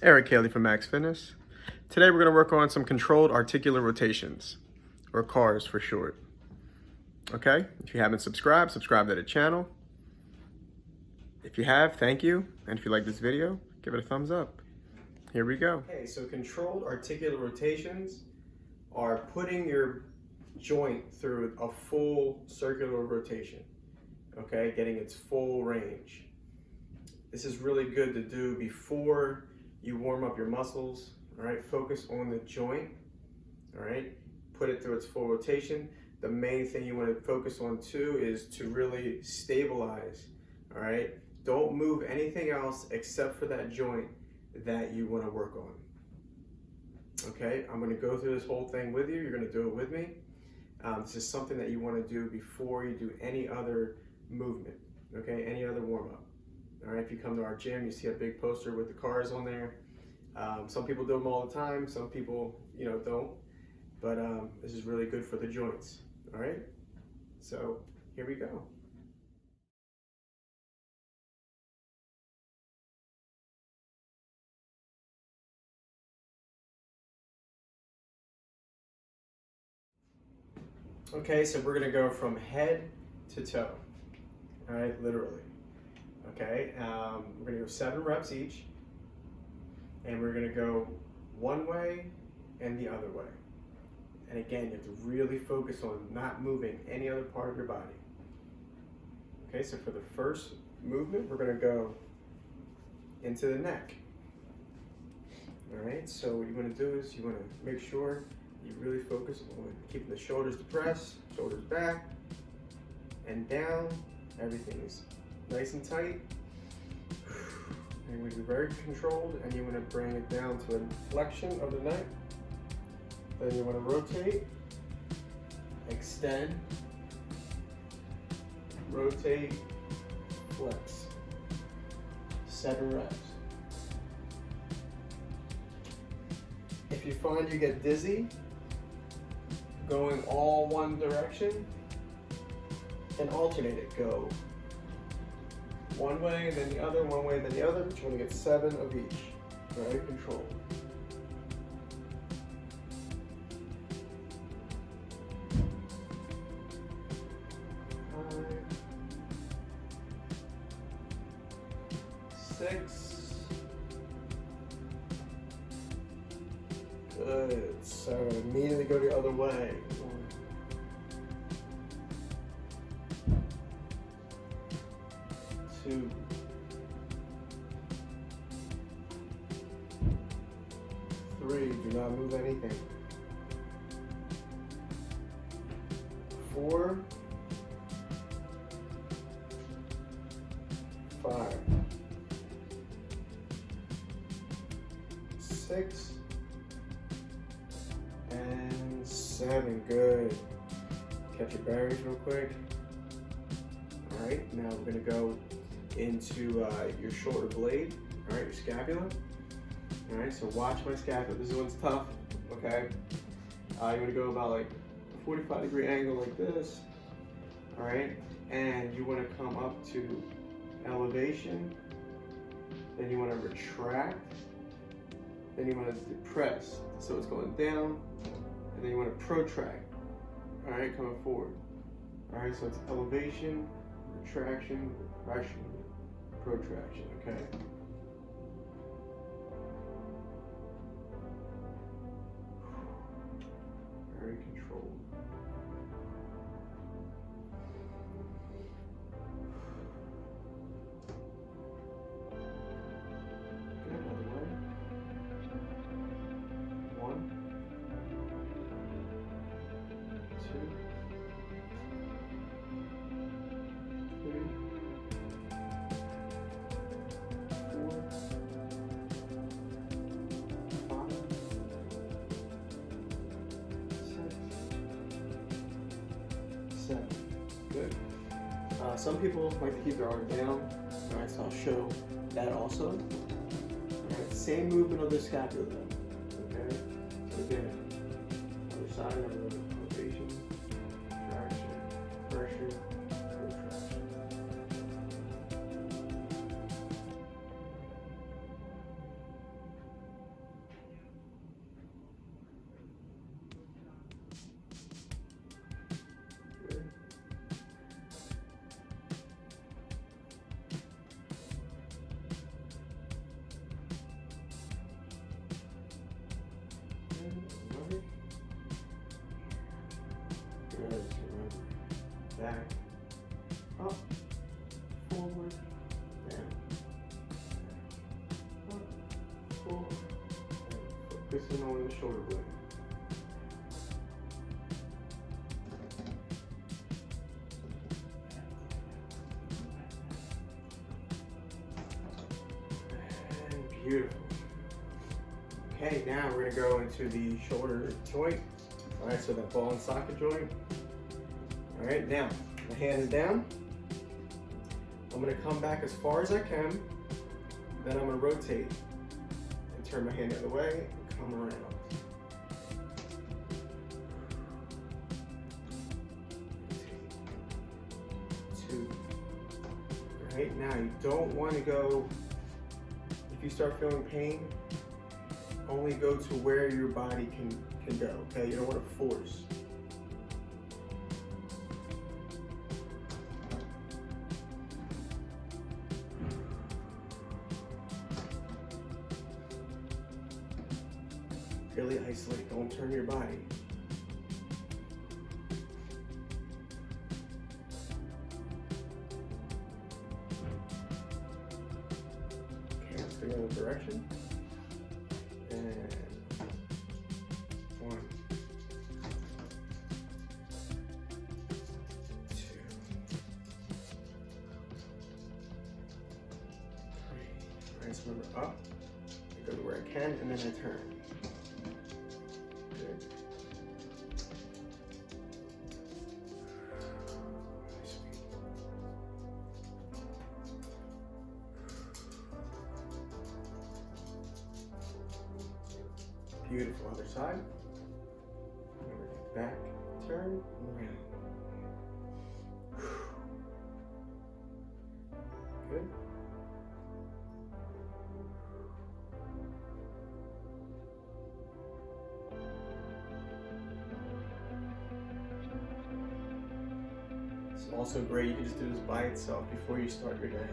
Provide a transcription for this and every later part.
Eric Haley from Max Fitness. Today we're going to work on some controlled articular rotations, or CARs for short. Okay, if you haven't subscribed, subscribe to the channel. If you have, thank you. And if you like this video, give it a thumbs up. Here we go. Okay, so controlled articular rotations are putting your joint through a full circular rotation. Okay, getting its full range. This is really good to do before you warm up your muscles. All right, focus on the joint. All right, put it through its full rotation. The main thing you want to focus on too is to really stabilize. All right, don't move anything else except for that joint that you want to work on. Okay, I'm going to go through this whole thing with you. You're going to do it with me. This is something that you want to do before you do any other movement. Okay, any other warm up. All right, if you come to our gym, you see a big poster with the CARs on there. Some people do them all the time. Some people, don't. But this is really good for the joints. All right, so here we go. Okay, so we're gonna go from head to toe. All right, literally. Okay, we're gonna go 7 reps each, and we're gonna go one way and the other way. And again, you have to really focus on not moving any other part of your body. Okay, so for the first movement, we're gonna go into the neck. All right, so what you wanna do is you wanna make sure you really focus on keeping the shoulders depressed, shoulders back, and down. Everything is nice and tight. And we be very controlled, and you want to bring it down to a flexion of the neck. Then you want to rotate, extend, rotate, flex. 7 reps. If you find you get dizzy, going all one direction, and alternate it. Go one way and then the other, one way and then the other, but you want to get 7 of each. Very controlled. Five, 6. Good. 7. Immediately go the other way. 2. 3. Do not move anything. 4. 5. 6. And 7. Good. Catch your bearings real quick. All right, now we're gonna go into your shoulder blade, all right, your scapula. All right, so watch my scapula. This one's tough, okay? You wanna go about like a 45-degree angle like this, all right? And you wanna come up to elevation, then you wanna retract, then you wanna depress. So it's going down, and then you wanna protract, all right, coming forward. All right, so it's elevation, retraction, compression, protraction, okay? Very controlled. Good, another way. 1, 2, 3, 4, 5, 6, 7. Good. Some people like to keep their arm down. All right, so I'll show that also. All right, same movement of the scapula though. Okay. So again, other side of the rotation, traction, pressure, protraction. back, up, forward, down, up, forward, and focusing on the shoulder blade. And beautiful. Okay, now we're going to go into the shoulder joint. All right, so that ball and socket joint. All right, now my hand is down. I'm going to come back as far as I can. Then I'm going to rotate and turn my hand the other way and come around. Two. All right, now you don't want to go, if you start feeling pain, only go to where your body can go, okay? You don't want to force. Really isolate, don't turn your body. Okay, let's go in the other direction. And 1, 2, 3. All right, so remember up. I go to where I can, and then I turn. Good. Beautiful. Other side. Back, turn, around. Good. It's also great, you can just do this by itself before you start your day.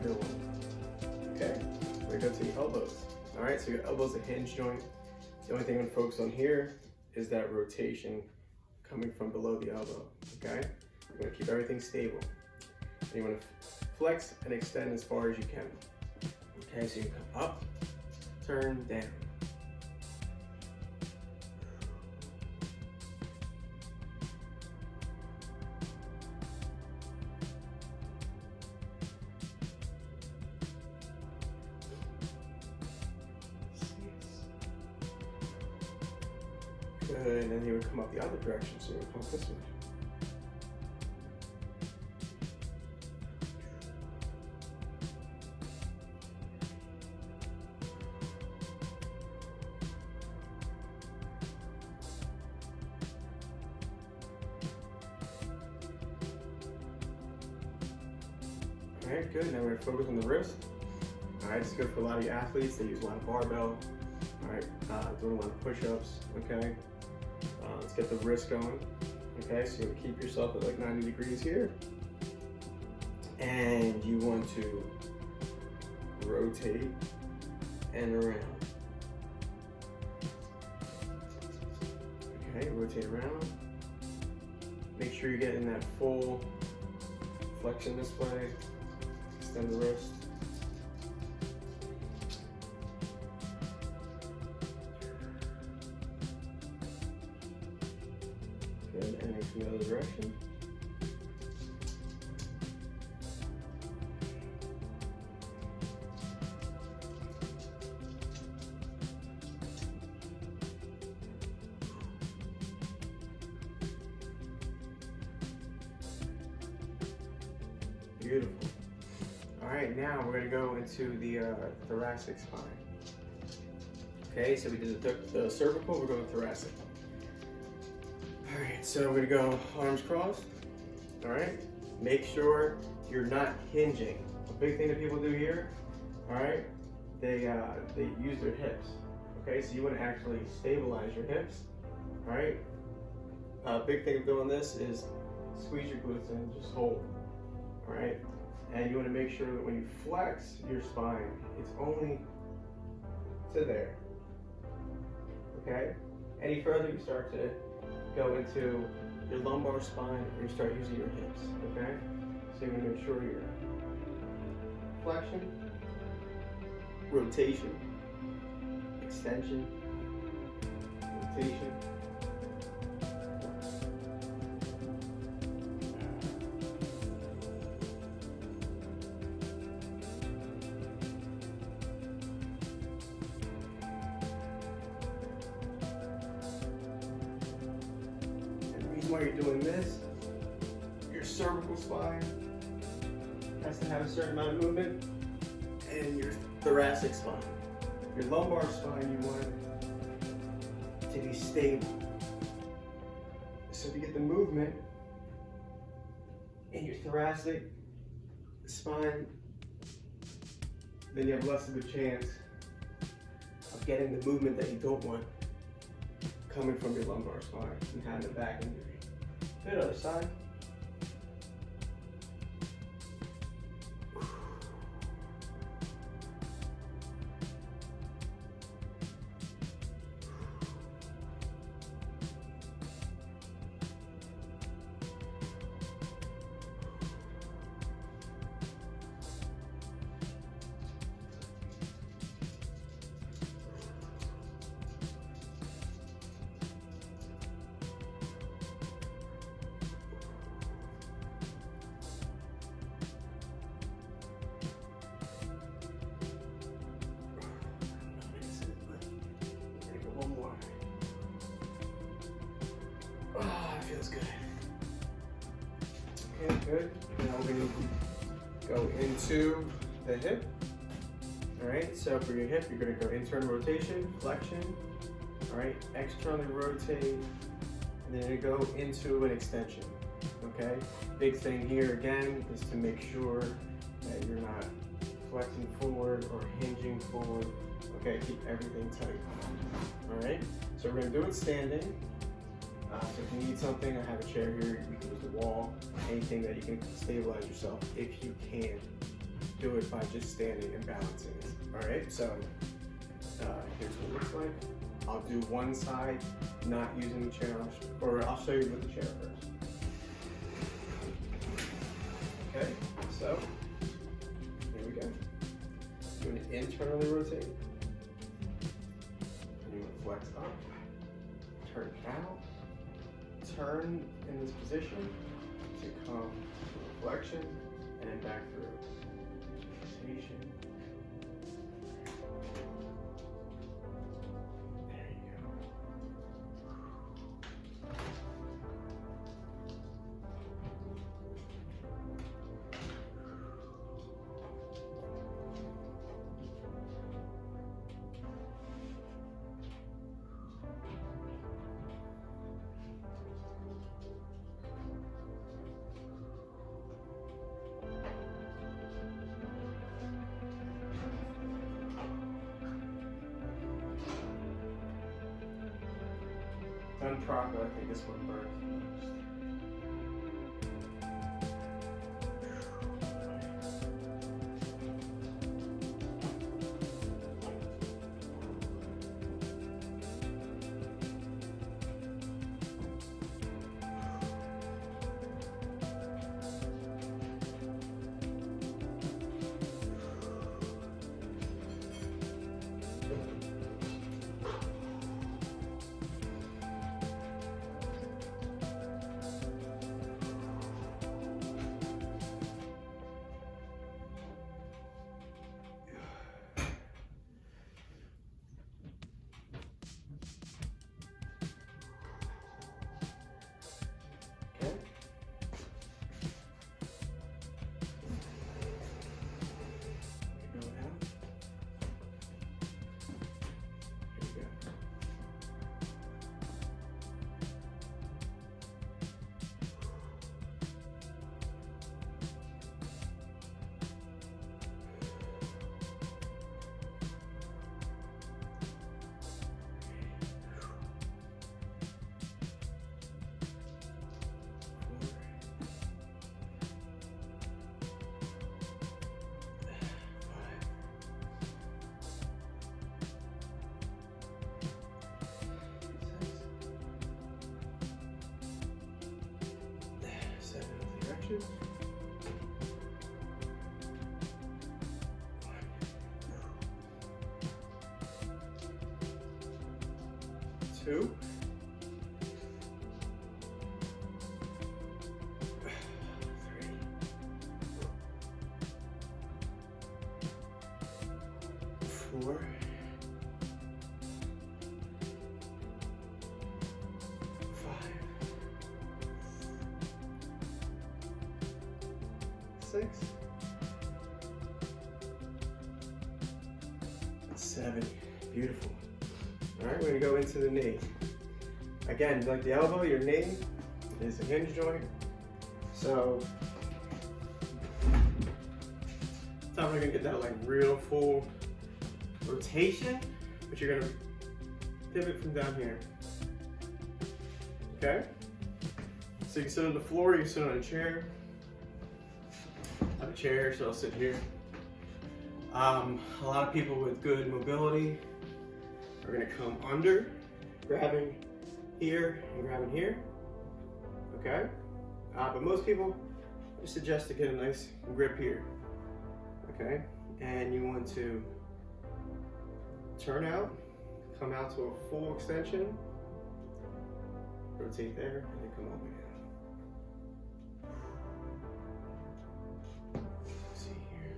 Good one. Okay, we're gonna go to the elbows. All right, so your elbow's a hinge joint. The only thing I'm gonna focus on here is that rotation coming from below the elbow. Okay, you're gonna keep everything stable. And you want to flex and extend as far as you can. Okay, so you come up, turn, down. Good, and then he would come up the other direction, so he would come this way. All right, good. Now we're gonna focus on the wrist. All right, it's good for a lot of your athletes. They use a lot of barbell. All right, doing a lot of push-ups. Okay. Let's get the wrist going. Okay, so you keep yourself at like 90 degrees here. And you want to rotate and around. Okay, rotate around. Make sure you're getting that full flexion this way. Extend the wrist. Good, and then from the other direction. Beautiful. All right, now we're gonna go into the thoracic spine. Okay, so we did the cervical, we're going thoracic. All right, so we're gonna go arms crossed. All right, make sure you're not hinging. A big thing that people do here, all right, they use their hips. Okay, so you want to actually stabilize your hips. All right. A big thing of doing this is squeeze your glutes in, just hold. All right, and you want to make sure that when you flex your spine, it's only to there. Okay. Any further, you start to go into your lumbar spine, or you start using your hips. Okay. So you're going to make sure your flexion, rotation, extension, rotation. And the reason why you're doing this, your cervical spine has to have a certain amount of movement, and your thoracic spine. Your lumbar spine, you want to be stable. So if you get the movement in your thoracic spine, then you have less of a chance of getting the movement that you don't want coming from your lumbar spine and having a back injury. Good, other side. Feels good. Okay, good. Now we're going to go into the hip. All right, so for your hip, you're going to go internal rotation, flexion. All right, externally rotate, and then you go into an extension. Okay, big thing here again is to make sure that you're not flexing forward or hinging forward. Okay, keep everything tight. All right, so we're going to do it standing. So if you need something, I have a chair here. You can use the wall, anything that you can stabilize yourself. If you can, do it by just standing and balancing it. All right, so here's what it looks like. I'll do one side, not using the chair, or I'll show you with the chair first. Okay, so here we go. You're going to internally rotate. And you're going to flex up, turn out. Turn in this position to come to reflection and then back through. Rotation. There you go. Done properly, I think this one burns the most. flexion. 2. 3. 4. 5. 6. 7. Beautiful. All right, we're gonna go into the knee. Again, like the elbow, your knee is a hinge joint. So, it's not really gonna get that like real full rotation, but you're gonna pivot from down here. Okay? So you can sit on the floor, you can sit on a chair. I have a chair, so I'll sit here. A lot of people with good mobility are gonna come under, grabbing here and grabbing here, okay? But most people, I suggest to get a nice grip here, okay? And you want to turn out, come out to a full extension, rotate there, and then come all the way down. Let's see here.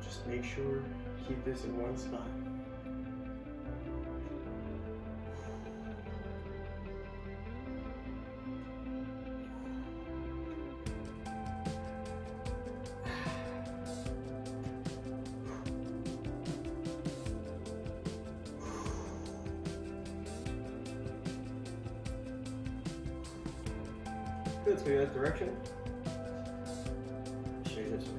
Just make sure, keep this in one spot. Good, let's go that direction. Show you this way.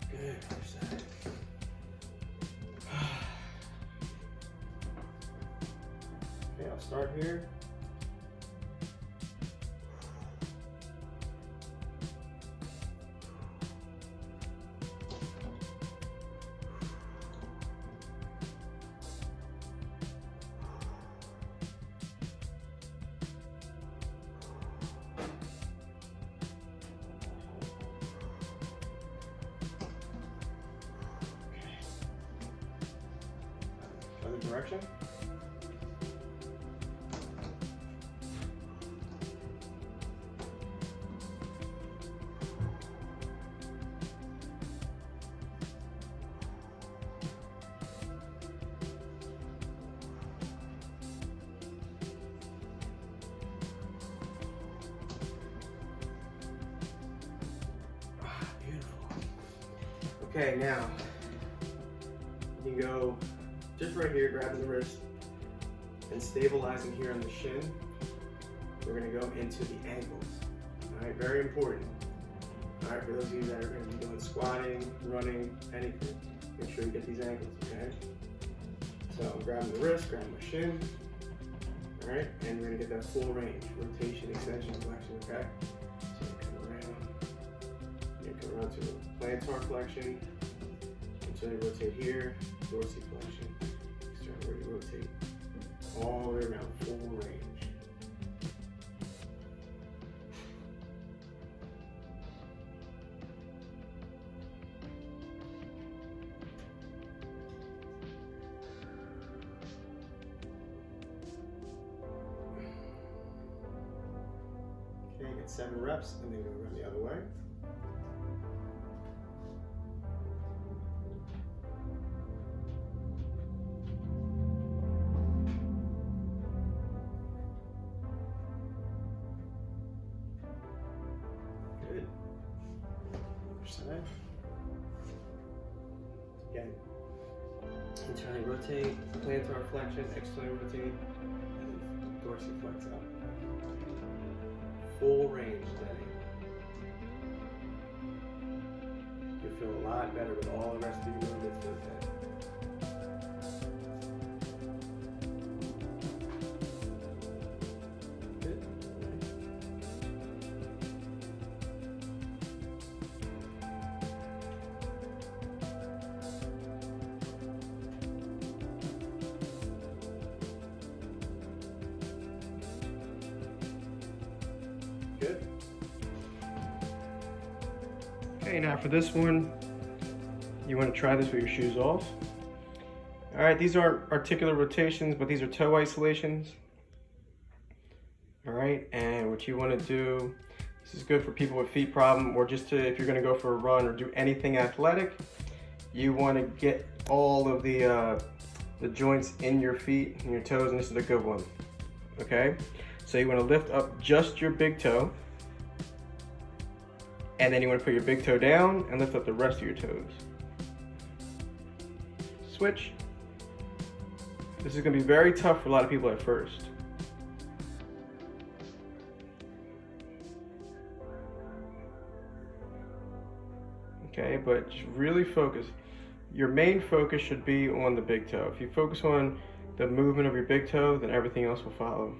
Good, other side. Okay, I'll start here. Other direction. Beautiful. Okay, now you can go just right here, grabbing the wrist and stabilizing here on the shin. We're gonna go into the ankles. All right, very important. All right, for those of you that are gonna be doing squatting, running, anything, make sure you get these ankles, okay? So I'm grabbing the wrist, grabbing my shin. All right, and we're gonna get that full range, rotation, extension, flexion, okay? So you come around to a plantar flexion, until you rotate here, dorsiflexion. Where you rotate all the way around, full range. Okay, get 7 reps and then go around the other way. Side. Again, Internally rotate, plantar flexion, externally rotate, and dorsiflex up. Full range, Lenny. You'll feel a lot better with all the rest of your movements for the day. Good. Okay, now for this one, you want to try this with your shoes off. All right, these aren't articular rotations, but these are toe isolations. All right, and what you want to do, this is good for people with feet problem, or just to, if you're going to go for a run or do anything athletic, you want to get all of the joints in your feet and your toes, and this is a good one. Okay, so you want to lift up just your big toe, and then you want to put your big toe down and lift up the rest of your toes. Switch. This is going to be very tough for a lot of people at first. Okay, but just really focus. Your main focus should be on the big toe. If you focus on the movement of your big toe, then everything else will follow.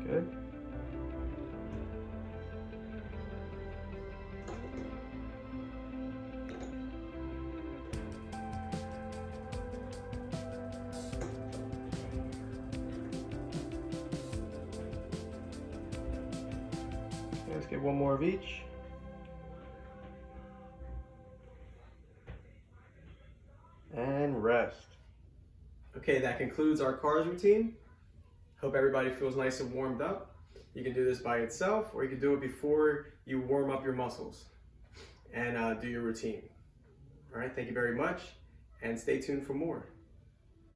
Good. Let's get one more of each. And rest. Okay, that concludes our cars routine. Hope everybody feels nice and warmed up. You can do this by itself, or you can do it before you warm up your muscles and do your routine. All right, thank you very much, and stay tuned for more.